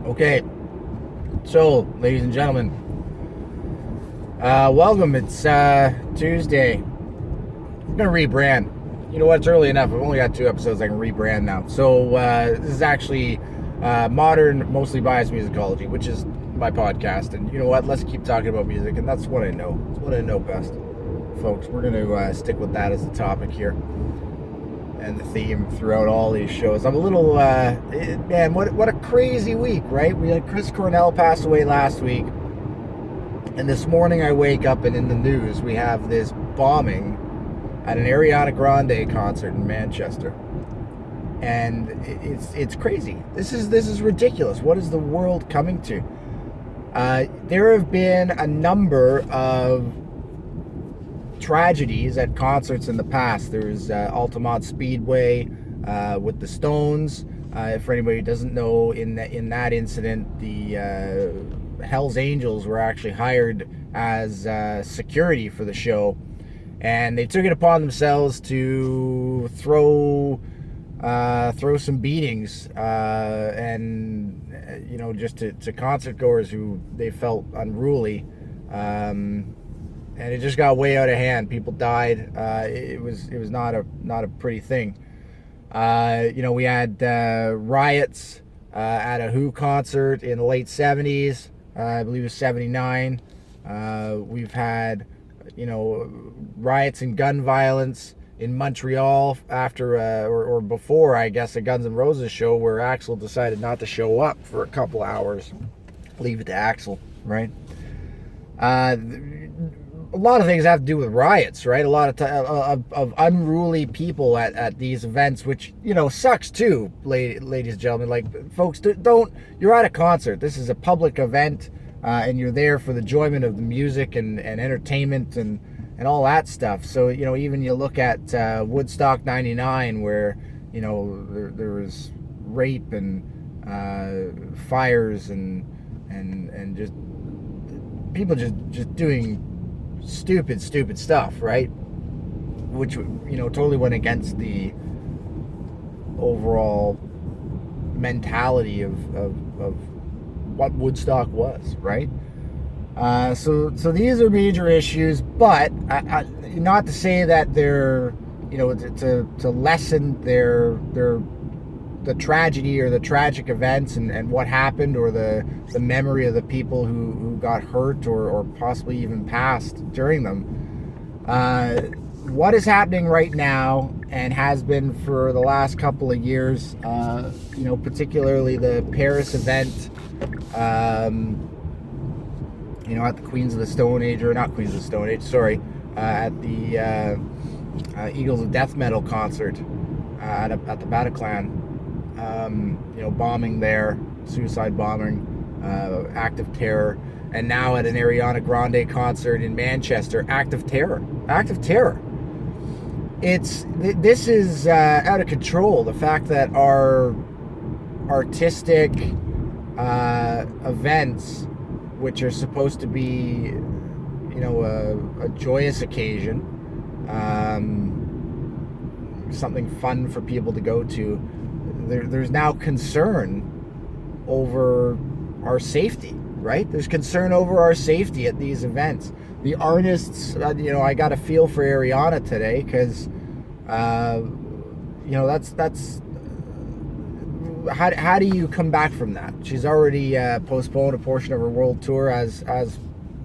Okay, so ladies and gentlemen, welcome. It's Tuesday. I'm gonna rebrand. You know what? It's early enough. I've only got 2 episodes. I can rebrand now. So this is actually modern, mostly biased musicology, which is my podcast. And you know what? Let's keep talking about music, and that's what I know. It's what I know best, folks. We're gonna stick with that as the topic here and the theme throughout all these shows. I'm a little man. What a crazy week, right? We had Chris Cornell pass away last week, and this morning I wake up and in the news we have this bombing at an Ariana Grande concert in Manchester, and it's crazy. This is ridiculous. What is the world coming to? There have been a number of tragedies at concerts in the past. There's Altamont Speedway with the Stones. For anybody who doesn't know, in that incident, the Hell's Angels were actually hired as security for the show, and they took it upon themselves to throw some beatings and just to concert goers who they felt unruly. And it just got way out of hand. People died. It was not a pretty thing. We had riots at a Who concert in the late 70s. I believe it was 79. We've had riots and gun violence in Montreal after or before, I guess, a Guns N' Roses show where Axl decided not to show up for a couple hours. Leave it to Axl, right? A lot of things have to do with riots, right? A lot of unruly people at these events, which sucks too, ladies and gentlemen. Like, folks, don't. You're at a concert. This is a public event, and you're there for the enjoyment of the music and entertainment and all that stuff. So even you look at Woodstock '99, where there was rape and fires and just people just doing stupid stuff, right? Which totally went against the overall mentality of what Woodstock was, right? So these are major issues, but not to say that they're to lessen the tragedy or the tragic events and what happened, or the memory of the people who got hurt or possibly even passed during them. What is happening right now and has been for the last couple of years, particularly the Paris event, at the Queens of the Stone Age, or not Queens of the Stone Age, sorry, at the Eagles of Death Metal concert at the Bataclan. Bombing there, suicide bombing, act of terror, and now at an Ariana Grande concert in Manchester, act of terror. This is out of control. The fact that our artistic events, which are supposed to be, a joyous occasion, something fun for people to go to, there's now concern over our safety, right? There's concern over our safety at these events. The artists, I got a feel for Ariana today, because, that's how do you come back from that? She's already postponed a portion of her world tour, as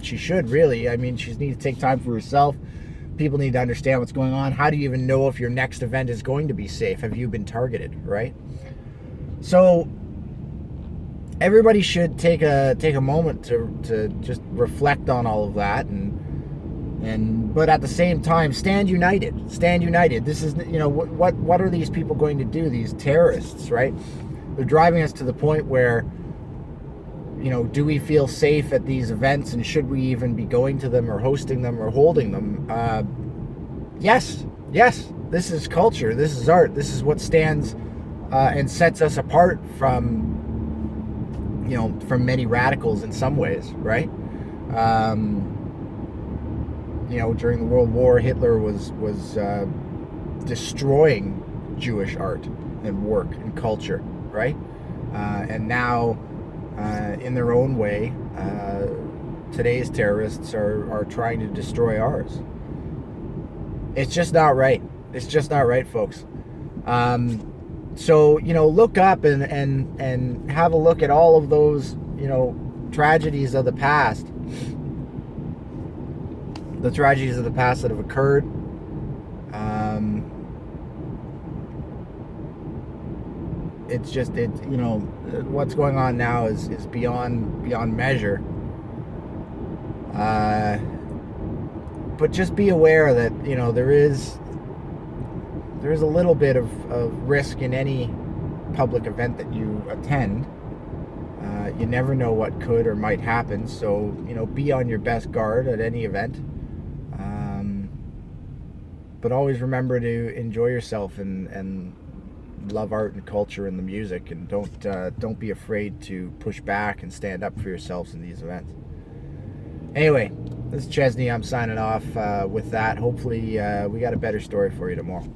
she should, really. I mean, she needs to take time for herself. People need to understand what's going on. How do you even know if your next event is going to be safe? Have you been targeted, right? So everybody should take a moment to just reflect on all of that, but at the same time, stand united. This is, what are these people going to do? These terrorists, right? They're driving us to the point where, do we feel safe at these events, and should we even be going to them or hosting them or holding them? Yes. This is culture. This is art. This is what stands and sets us apart from many radicals in some ways, right? During the World War, Hitler was destroying Jewish art and work and culture, right? And now in their own way, today's terrorists are trying to destroy ours. It's just not right. It's just not right, folks. So, look up and have a look at all of those, tragedies of the past. The tragedies of the past that have occurred. It's just, what's going on now is beyond measure. But just be aware that, there is a little bit of risk in any public event that you attend. You never know what could or might happen, so be on your best guard at any event. But always remember to enjoy yourself and love art and culture and the music, and don't be afraid to push back and stand up for yourselves in these events. Anyway, this is Chesney. I'm signing off with that. Hopefully we got a better story for you tomorrow.